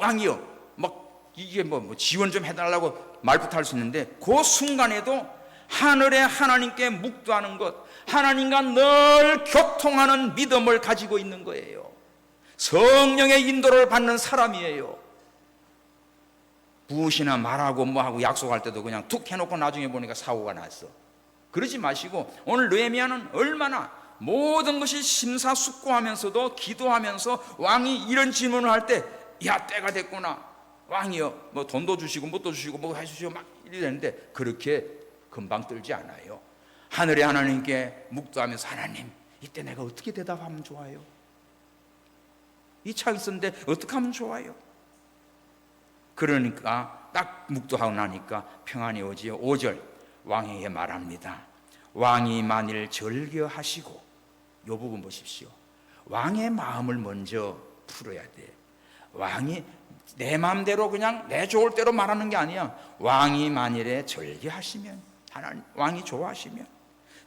왕이요, 막 이게 뭐 지원 좀 해달라고 말부터 할 수 있는데 그 순간에도 하늘의 하나님께 묵도하는 것, 하나님과 늘 교통하는 믿음을 가지고 있는 거예요. 성령의 인도를 받는 사람이에요. 무엇이나 말하고 뭐하고 약속할 때도 그냥 툭 해놓고 나중에 보니까 사고가 났어. 그러지 마시고 오늘 느헤미야는 얼마나 모든 것이 심사숙고하면서도 기도하면서 왕이 이런 질문을 할 때 야, 때가 됐구나. 왕이요, 뭐 돈도 주시고 뭣도 주시고 뭐 해주시고 막 이러는데 그렇게 금방 떨지 않아요. 하늘의 하나님께 묵도하면서 하나님, 이때 내가 어떻게 대답하면 좋아요? 이 차 있었는데 어떻게 하면 좋아요? 그러니까 딱 묵도하고 나니까 평안이 오지요. 5절 왕에게 말합니다. 왕이 만일 절겨하시고, 이 부분 보십시오. 왕의 마음을 먼저 풀어야 돼. 왕이 내 마음대로 그냥 내 좋을 대로 말하는 게 아니야. 왕이 만일에 절겨하시면, 하나님 왕이 좋아하시면,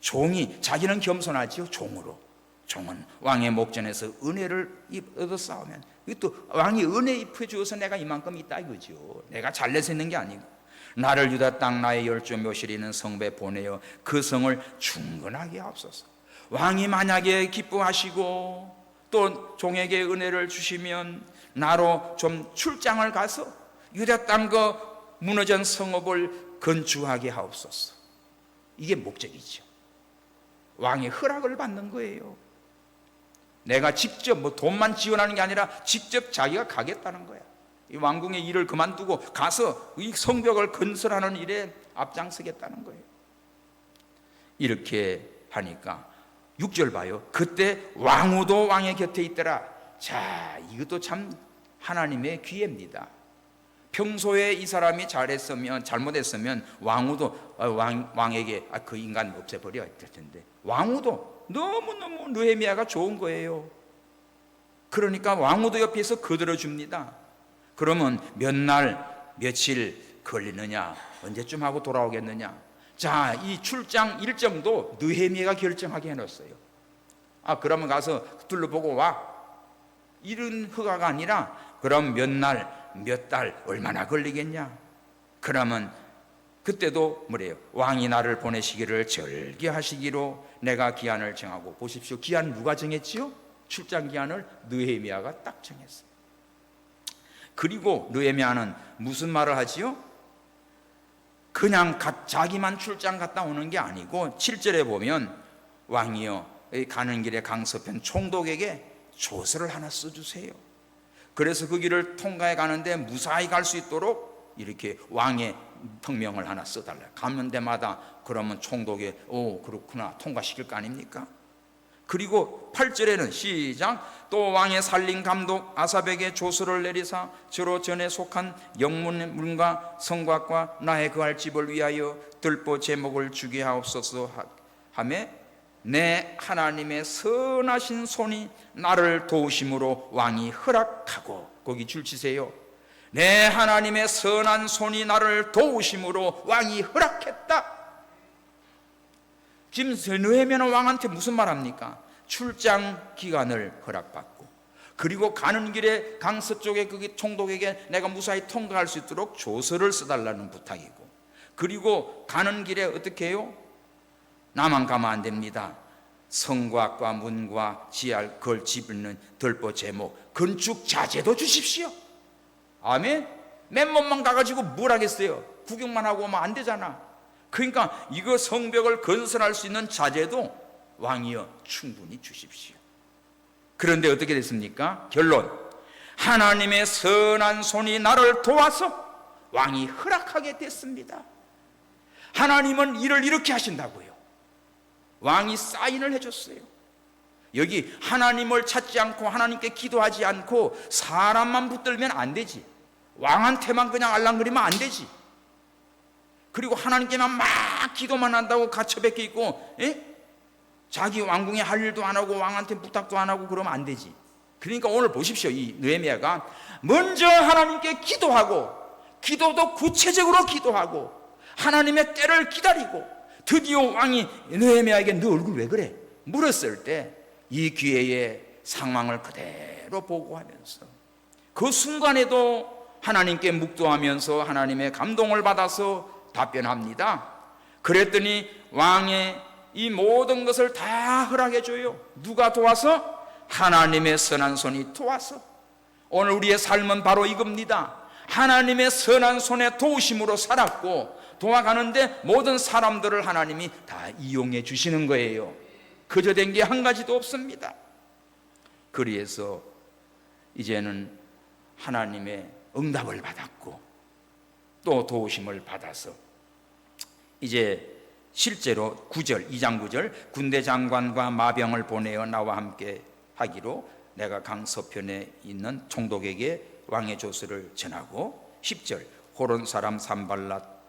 종이 자기는 겸손하지요. 종은 왕의 목전에서 은혜를 얻어 싸우면, 이것도 왕이 은혜 입혀 주어서 내가 이만큼 있다 이거죠. 내가 잘내서 있는 게 아니고 나를 유다 땅 나의 열조 묘실이 있는 성읍에 보내어 그 성을 충건하게 하옵소서. 왕이 만약에 기뻐하시고 또 종에게 은혜를 주시면 나로 좀 출장을 가서 유다 땅 그 무너진 성읍을 건축하게 하옵소서. 이게 목적이죠. 왕의 허락을 받는 거예요. 내가 직접 뭐 돈만 지원하는 게 아니라 직접 자기가 가겠다는 거야. 이 왕궁의 일을 그만두고 가서 이 성벽을 건설하는 일에 앞장서겠다는 거예요. 이렇게 하니까 6절 봐요. 그때 왕후도 왕의 곁에 있더라. 자, 이것도 참 하나님의 기회입니다. 평소에 이 사람이 잘했으면, 잘못했으면 왕후도 왕에게 그 인간 없애버려 했을 텐데 왕후도 너무너무 느헤미야가 좋은 거예요. 그러니까 왕후도 옆에서 거들어줍니다. 그러면 몇 날 며칠 걸리느냐, 언제쯤 하고 돌아오겠느냐. 자, 이 출장 일정도 느헤미야가 결정하게 해놨어요. 그러면 가서 둘러보고 와, 이런 허가가 아니라 그럼 몇 날 몇 달 얼마나 걸리겠냐. 그러면 그때도 뭐래요? 왕이 나를 보내시기를 절기하시기로 내가 기한을 정하고. 보십시오. 기한 누가 정했지요? 출장 기한을 느헤미야가 딱 정했어요. 그리고 느헤미야는 무슨 말을 하지요? 그냥 자기만 출장 갔다 오는 게 아니고 7절에 보면 왕이여 가는 길에 강서편 총독에게 조서를 하나 써주세요. 그래서 그 길을 통과해 가는데 무사히 갈 수 있도록 이렇게 왕의 성명을 하나 써달라요. 가는 데마다 그러면 총독이 그렇구나 통과시킬 거 아닙니까? 그리고 8절에는 시작. 또 왕의 살림 감독 아삽에게 조서를 내리사 저로 전에 속한 영문문과 성곽과 나의 거할 집을 위하여 들보 제목을 주게 하옵소서 하며 내 하나님의 선하신 손이 나를 도우심으로 왕이 허락하고, 거기 줄 치세요. 내 하나님의 선한 손이 나를 도우심으로 왕이 허락했다. 지금 느헤미야는 왕한테 무슨 말합니까? 출장 기간을 허락받고, 그리고 가는 길에 강서쪽에 그 총독에게 내가 무사히 통과할 수 있도록 조서를 써달라는 부탁이고, 그리고 가는 길에 어떻게 해요? 나만 가면 안 됩니다. 성곽과 문과 지할 걸 집는 들보 제목 건축 자재도 주십시오. 아멘. 맨몸만 가가지고 뭘 하겠어요? 구경만 하고 오면 안 되잖아. 그러니까 이거 성벽을 건설할 수 있는 자재도 왕이여 충분히 주십시오. 그런데 어떻게 됐습니까? 결론. 하나님의 선한 손이 나를 도와서 왕이 허락하게 됐습니다. 하나님은 일을 이렇게 하신다고요. 왕이 사인을 해줬어요. 여기 하나님을 찾지 않고 하나님께 기도하지 않고 사람만 붙들면 안 되지. 왕한테만 그냥 알랑거리면 안 되지. 그리고 하나님께만 막 기도만 한다고 갇혀박혀 있고, 자기 왕궁에 할 일도 안 하고 왕한테 부탁도 안 하고 그러면 안 되지. 그러니까 오늘 보십시오. 이 느헤미야가 먼저 하나님께 기도하고, 기도도 구체적으로 기도하고, 하나님의 때를 기다리고, 드디어 왕이 느헤미야에게 너 얼굴 왜 그래? 물었을 때 이 기회에 상황을 그대로 보고하면서 그 순간에도 하나님께 묵도하면서 하나님의 감동을 받아서 답변합니다. 그랬더니 왕의 이 모든 것을 다 허락해 줘요. 누가 도와서? 하나님의 선한 손이 도와서. 오늘 우리의 삶은 바로 이겁니다. 하나님의 선한 손의 도우심으로 살았고, 도와가는데 모든 사람들을 하나님이 다 이용해 주시는 거예요. 그저 된 게 한 가지도 없습니다. 그래서 이제는 하나님의 응답을 받았고 또 도우심을 받아서 이제 실제로 9절, 2장 9절 군대 장관과 마병을 보내어 나와 함께 하기로 내가 강서편에 있는 총독에게 왕의 조서를 전하고, 10절 호론 사람 산발랏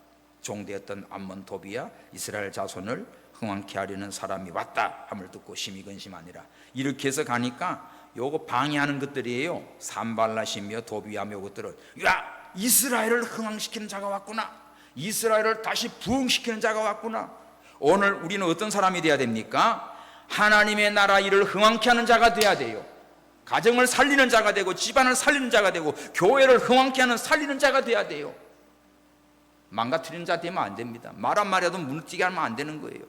종되었던 암몬 도비야 이스라엘 자손을 흥왕케 하려는 사람이 왔다 함을 듣고 심히 근심하니라. 이렇게 해서 가니까 요거 방해하는 것들이에요. 산발랏이며 도비야며 요것들은 야 이스라엘을 흥왕시키는 자가 왔구나, 이스라엘을 다시 부흥시키는 자가 왔구나. 오늘 우리는 어떤 사람이 돼야 됩니까? 하나님의 나라 일을 흥왕케 하는 자가 돼야 돼요. 가정을 살리는 자가 되고 집안을 살리는 자가 되고 교회를 흥왕케 하는 살리는 자가 돼야 돼요. 망가뜨리는 자 되면 안 됩니다. 말 한마디라도 무너지게 하면 안 되는 거예요.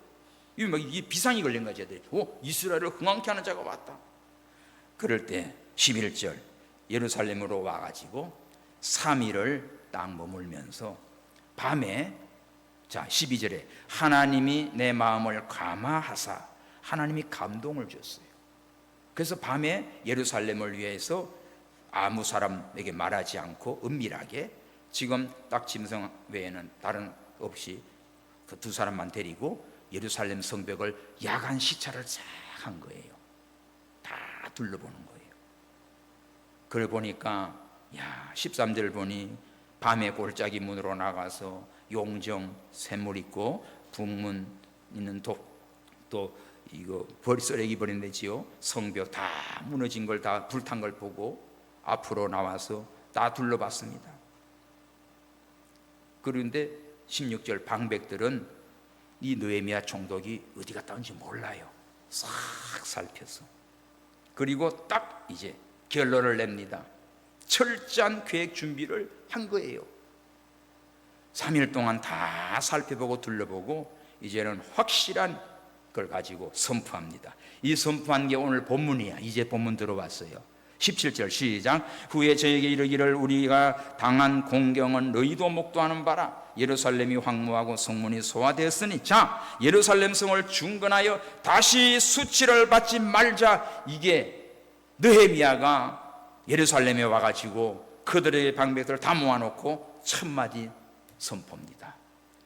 이게 비상이 걸린 거지. 이스라엘을 흥왕케 하는 자가 왔다. 그럴 때 11절 예루살렘으로 와가지고 3일을 딱 머물면서 밤에, 자 12절에 하나님이 내 마음을 감화하사 하나님이 감동을 줬어요. 그래서 밤에 예루살렘을 위해서 아무 사람에게 말하지 않고 은밀하게, 지금 딱 짐승 외에는 다른 없이 그 두 사람만 데리고 예루살렘 성벽을 야간 시찰을 쫙 한 거예요. 다 둘러보는 거예요. 그걸 보니까 13절 보니 밤에 골짜기 문으로 나가서 용정 샘물 있고 북문 있는 또 이거 쓰레기 버린 데지요. 성벽 다 무너진 걸, 다 불탄 걸 보고 앞으로 나와서 다 둘러봤습니다. 그런데 16절 방백들은 이 느헤미야 총독이 어디 갔다 온지 몰라요. 싹 살펴서. 그리고 딱 이제 결론을 냅니다. 철저한 계획 준비를 한 거예요. 3일 동안 다 살펴보고 둘러보고 이제는 확실한 걸 가지고 선포합니다. 이 선포한 게 오늘 본문이야. 이제 본문 들어왔어요. 17절 시작. 후에 저에게 이르기를 우리가 당한 공경은 너희도 목도하는 바라. 예루살렘이 황무하고 성문이 소화되었으니 자 예루살렘 성을 중건하여 다시 수치를 받지 말자. 이게 느헤미야가 예루살렘에 와가지고 그들의 방백들을 다 모아놓고 첫 마디 선포입니다.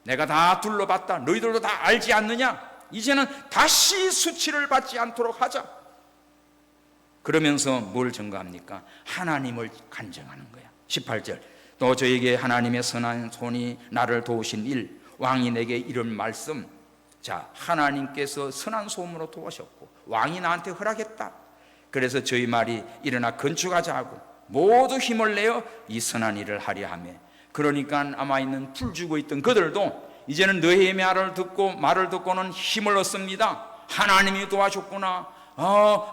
내가 다 둘러봤다. 너희들도 다 알지 않느냐? 이제는 다시 수치를 받지 않도록 하자. 그러면서 뭘 증거합니까? 하나님을 간증하는 거야. 18절 또 저에게 하나님의 선한 손이 나를 도우신 일, 왕이 내게 이런 말씀. 자, 하나님께서 선한 소음으로 도우셨고 왕이 나한테 허락했다. 그래서 저희 말이 일어나 건축하자 하고 모두 힘을 내어 이 선한 일을 하려 하며, 그러니까 아마 있는 풀 주고 있던 그들도 이제는 느헤미야를 듣고 말을 듣고는 힘을 얻습니다. 하나님이 도와줬구나.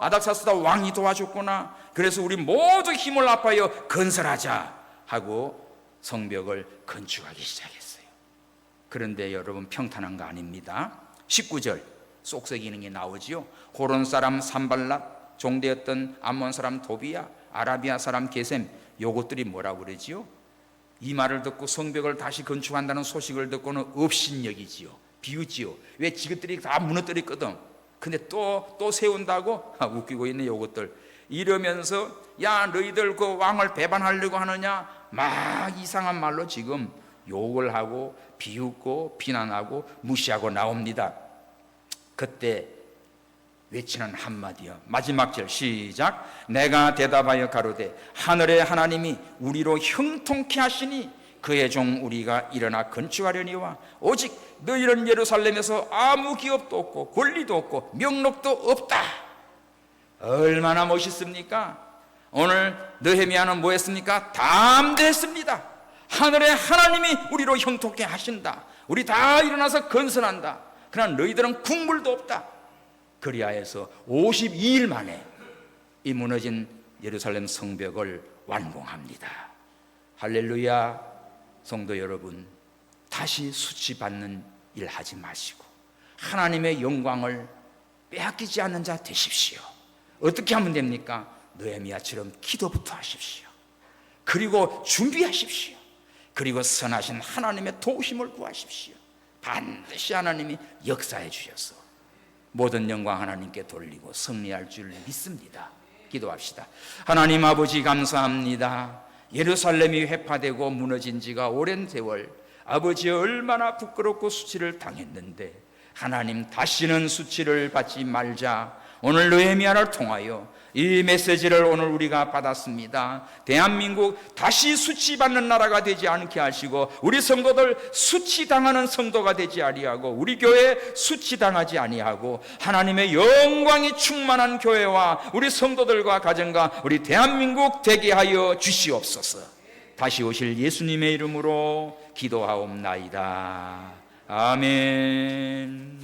아닥사스다 왕이 도와줬구나. 그래서 우리 모두 힘을 합하여 건설하자 하고 성벽을 건축하기 시작했어요. 그런데 여러분 평탄한 거 아닙니다. 19절 쏙썩이는 게 나오지요. 호론 사람 산발랏, 종되었던 암몬 사람 도비야, 아라비아 사람 게셈, 요것들이 뭐라고 그러지요? 이 말을 듣고 성벽을 다시 건축한다는 소식을 듣고는 업신여기지요. 비웃지요. 왜 지그들이 다 무너뜨렸거든. 근데 또 세운다고? 웃기고 있네 요것들. 이러면서 야 너희들 그 왕을 배반하려고 하느냐? 막 이상한 말로 지금 욕을 하고 비웃고 비난하고 무시하고 나옵니다. 그때 외치는 한마디요. 마지막 절 시작. 내가 대답하여 가로되 하늘의 하나님이 우리로 형통케 하시니 그의 종 우리가 일어나 건축하려니와 오직 너희는 예루살렘에서 아무 기업도 없고 권리도 없고 명록도 없다. 얼마나 멋있습니까? 오늘 느헤미야는 뭐 했습니까? 담대했습니다. 하늘의 하나님이 우리로 형통케 하신다. 우리 다 일어나서 건설한다. 그러나 너희들은 국물도 없다. 그리하여서 52일 만에 이 무너진 예루살렘 성벽을 완공합니다. 할렐루야. 성도 여러분, 다시 수치받는 일 하지 마시고 하나님의 영광을 빼앗기지 않는 자 되십시오. 어떻게 하면 됩니까? 느헤미야처럼 기도부터 하십시오. 그리고 준비하십시오. 그리고 선하신 하나님의 도우심을 구하십시오. 반드시 하나님이 역사해 주셔서 모든 영광 하나님께 돌리고 승리할 줄 믿습니다. 기도합시다. 하나님 아버지 감사합니다. 예루살렘이 회파되고 무너진 지가 오랜 세월, 아버지 얼마나 부끄럽고 수치를 당했는데 하나님 다시는 수치를 받지 말자. 오늘 느헤미야를 통하여 이 메시지를 오늘 우리가 받았습니다. 대한민국 다시 수치받는 나라가 되지 않게 하시고 우리 성도들 수치당하는 성도가 되지 아니하고 우리 교회 수치당하지 아니하고 하나님의 영광이 충만한 교회와 우리 성도들과 가정과 우리 대한민국 되게 하여 주시옵소서. 다시 오실 예수님의 이름으로 기도하옵나이다. 아멘.